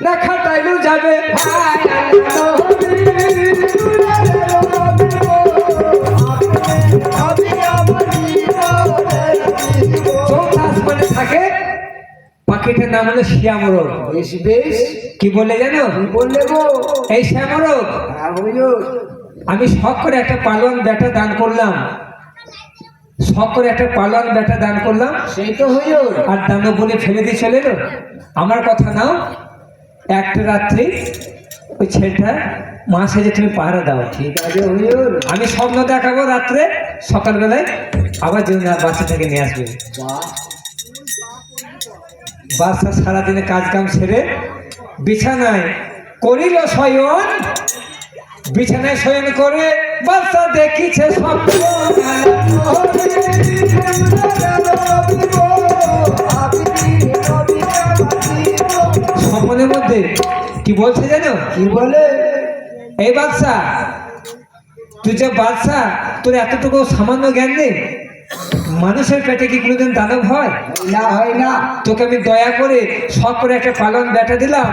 না খাটাইলু যাবে চৌথা আসমানে থাকে পাখিটার নাম হলো শ্যামরোগ। বেশ বেশ, কি বলে জানো? কি বললে গো? এই শ্যামরোগ হুজুর, আমি শখ করে একটা পালোয়ান ব্যাটা দান করলাম, শখ করে একটা পালোয়ান ব্যাটা দান করলাম, সেই তো হুজুর। আর দানো বলে ফেলে দিয়ে চলে এলো। আমার কথা নাও, একটা রাত্রি ওই ছেলেটা মা সেজে তুমি পাহারা দাও। ঠিক আছে হুজুর। আমি স্বপ্ন দেখাবো রাত্রে, সকালবেলায় আবার যেন বাচ্চাটাকে নিয়ে আসবে। বাহ, বাচ্চা সারাদিনে কাজ কাম সেরে বিছানায় করিল শয়ন, বিছানায় শয়ন করে বাচ্চা দেখিছে স্বপ্ন। স্বপ্নের মধ্যে কি বলছে জানো? কি বলে? এই বাচ্চা, তুই যে বাচ্চা, তোর এতটুকু সামান্য জ্ঞান নেই, মানুষের পেটে কি কোনোদিন দানব হয়? না, হয় না। তোকে আমি দয়া করে শখ করে একটা পালন ব্যাটা দিলাম,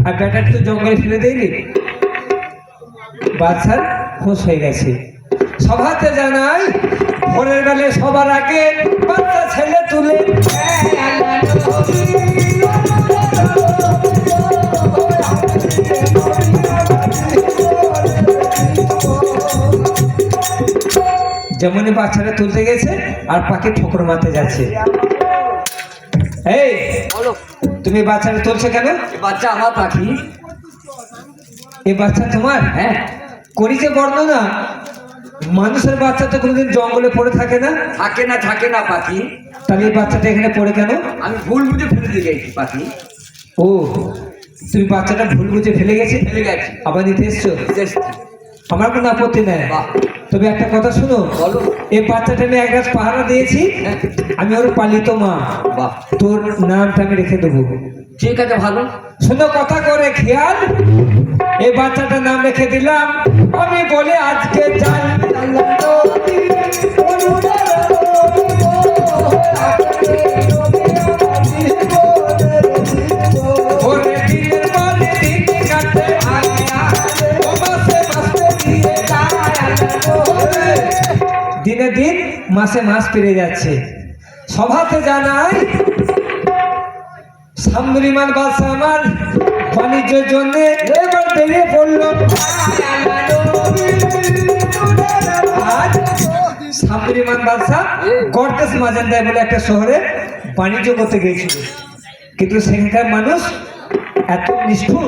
আর ব্যাটাটা তুই জঙ্গলে ফেলে দিলি, বাচ্চার খুশ হয়ে গেছে। সভাতে জানাই ভোরের বেলে সবার আগে বাচ্চা ছেলে তুলে যেমনই বাচ্চাটা তুলতে গেছে আর পাখি ঠোকর মারতে যাচ্ছে। এই বলো, তুমি বাচ্চাটা তুলছো কেন? বাচ্চা আমার পাখি। এই বাচ্চা তোমার? হ্যাঁ, করি যে বর্ণনা, মানুষের বাচ্চা তো কোনোদিন জঙ্গলে পড়ে থাকে না, থাকে না, থাকে না পাখি। তাহলে এই বাচ্চাটা এখানে পড়ে কেন? আমি ভুল বুঝে ফেলে দিয়ে গেছি পাখি। ও, তুমি বাচ্চাটা ভুল বুঝে ফেলে গেছে, ফেলে গেছি। আবার নিতে এসছো? আমার কোনো আপত্তি নেই, বাহ। তবে একটা কথা শুনো, বলো। এই বাচ্চাটা আমি এক গাছ পাহারা দিয়েছি, হ্যাঁ। আমি ওর পালিত মা, বাহ, তোর নামটা আমি রেখে দেবো। ঠিক আছে, ভালো। শুনো কথা করে খেয়াল, এই বাচ্চাটার নাম রেখে দিলাম আমি বলে আজকে যাই। ওরে দিনের পর দিন কাটে, ও মাসে মাসে দিয়ে যায়। দিনে দিন মাসে মাস পেরিয়ে যাচ্ছে। সভাতে জানাই সামরিমান বাদশা আমার বাণিজ্যের জন্য এবার বেরিয়ে পড়লো। আজ সামরিমান বাদশা গর্দেশ মাজান্দায় বলে একটা শহরে বাণিজ্য করতে গিয়েছিল, কিন্তু সেখানকার মানুষ এত নিষ্ঠুর,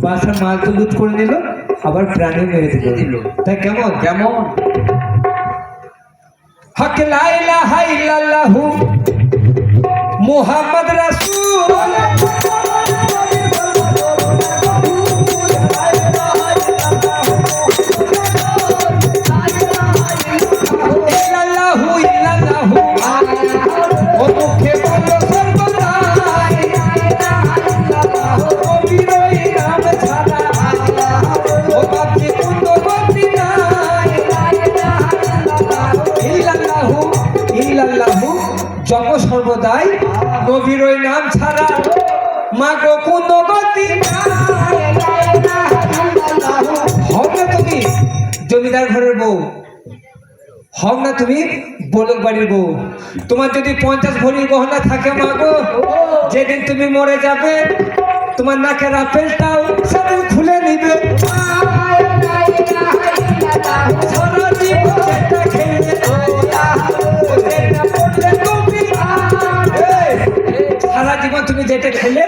বাদশার মাল তো লুট করে নিল, আবার প্রাণীও মেরে দিল। তাই কেমন কেমন? হক লা ইলাহা ইল্লাল্লাহু মুহাম্মদ রাসূল ইল্লাল্লাহু ইল্লাল্লাহু ও মুখে বলো সর্বদা ও বিরোহী নাম ছাড়া ও বাপজি কুন্দ গতি নাই ইল্লাল্লাহু ইল্লাল্লাহু জপ সর্বদাই নবীর ওই নাম ছাড়া মা গো কুন্দ গতি হও না তুমি জমিদার ঘরের বউ, হও না তুমি বলক বাড়ির বউ, তোমার যদি 50 ভরি গহনা থাকে মা গো, যেদিন তুমি মরে যাবে তোমার নাকের আপেলটাও সেদিন খুলে নিবে। সারা জীবন যেটা খেলে সারা জীবন তুমি যেটা খেলে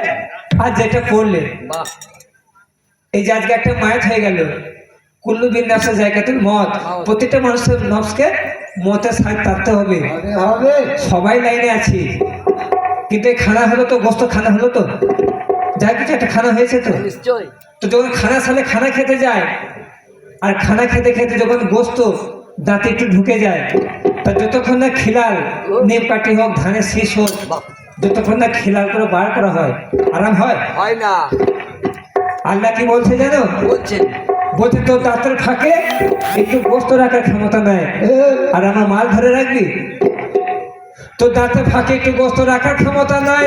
আর যেটা পড়লে, বাহ, এই যে আজকে একটা মায়াত হয়ে গেল, কুল্লু বিন্যাসের জায়গাতে মদ, প্রত্যেকটা মানুষের নফসকে মতের সাথে থাকতে হবে। হবে। সবাই লাইনে আছি, কিন্তু এই খানা হলো তো, গোস্ত খানা হলো তো, যা কিছু একটা খানা হয়েছে তো, নিশ্চয়। তো যখন খানা সালে খানা খেতে যায়, আর খানা খেতে খেতে যখন গোস্ত দাঁতে একটু ঢুকে যায়, তা যতক্ষণ না খিলাল নিম কাটি হোক, ধানের শীষ হোক, যতক্ষণ না খিলাল করে বার করা হয়, আরাম হয়? হয় না। আল্লাহ কি বলছে জানো? বলছেন বলছে তোর দাঁতের ফাঁকে একটু গোস্ত রাখার ক্ষমতা নাই, আর আমার মাল ধরে রাখবি। তো দাঁতে ফাঁকে একটু গোস্ত রাখার ক্ষমতা নাই,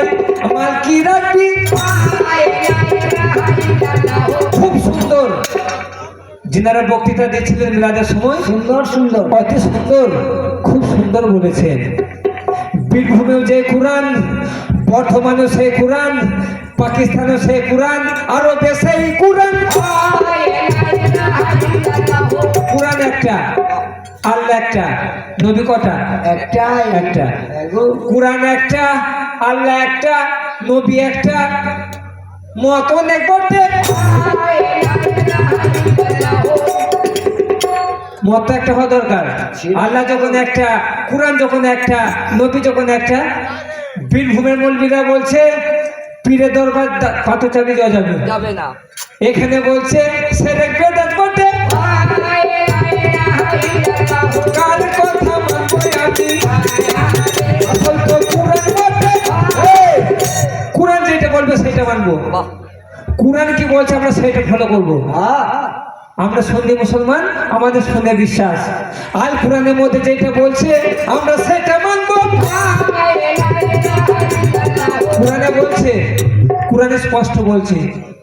মাল কি রাখবি? খুব সুন্দর যিনারা বক্তৃতা দিচ্ছিলেন মিলাদের সময়, সুন্দর সুন্দর অতি সুন্দর, খুব সুন্দর বলেছেন। বীরভূমেও যে কোরআন, বর্ধমানেও সেই কোরআন, পাকিস্তানেও সেই কোরআন, আরো দেশেই কোরআন। কোরআন একটা, আল্লাহ একটা, নবী কটা? একটাই একটা। এগো কোরআন একটা, আল্লাহ একটা, নবী একটা, মত অনেক বটে। মত একটা হওয়া দরকার। আল্লাহ যখন একটা, কোরআন যখন একটা, নবী যখন একটা। বীরভূমের মৌলবীরা বলছে পীরের দরবার কত চাবি দেওয়া যাবে, যাবে না। এখানে বলছে সেরেক বেদাত বটে। কার কথা মানবো আমি? আসল তো কোরআন বটে। এই, কোরআন যেটা বলবে সেটা মানবো। বাহ, কোরআন কি বলছে আমরা সেটা ফলো করবো। আমরা সন্ধি মুসলমান, আমাদের সঙ্গে বিশ্বাস। আল কোরআনের মধ্যে যেটা বলছে আমরা সেটা মানবো। কোরআনে বলছে, কোরআনে স্পষ্ট বলছে,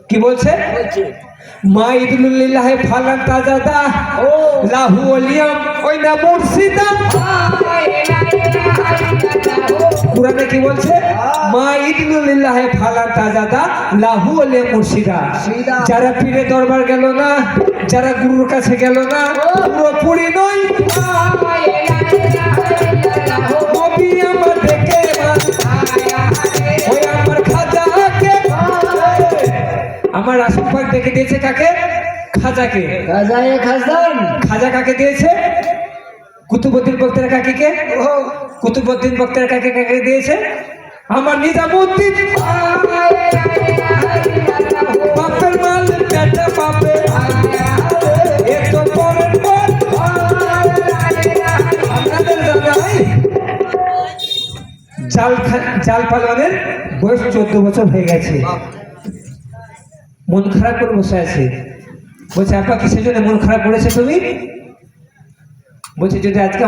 কি বলছে? বলছে মা ইদুল্লিল্লাহে ফালান তাজাদা ও লাহু ওলিয়াম ওই না মুর্শিদা। কোরআনে কি বলছে? মা ইদুল্লিল্লাহে ফালান তাজাদা লাহু ওলিয়াম মুর্শিদা। যারা পীরের দরবার গেল না, যারা গুরুর কাছে গেল না, পুরোপুরি নয়। নবী আমার দেখে ওই আমার খাজাকে, আমার রাসূল পাক ডেকে দিয়েছে কাকে? খাজাকে। খাজায়ে খাজান খাজা কাকে দিয়েছে? কুতুবউদ্দিন বক্তার কাকিকে। কুতুবউদ্দিন বক্তার কাকে কাকে দিয়েছে? আমার নিজামউদ্দিন। বাপের মাল পেটে বাপে, এ তো পরের পর। আপনাদের জানাই জাল পালনের বয়স 14 বছর হয়ে গেছে। মন খারাপ করে বসে আছে। বলছে আপা কিসের জন্য মন খারাপ করেছে তুমি? বলছে যদি আজকে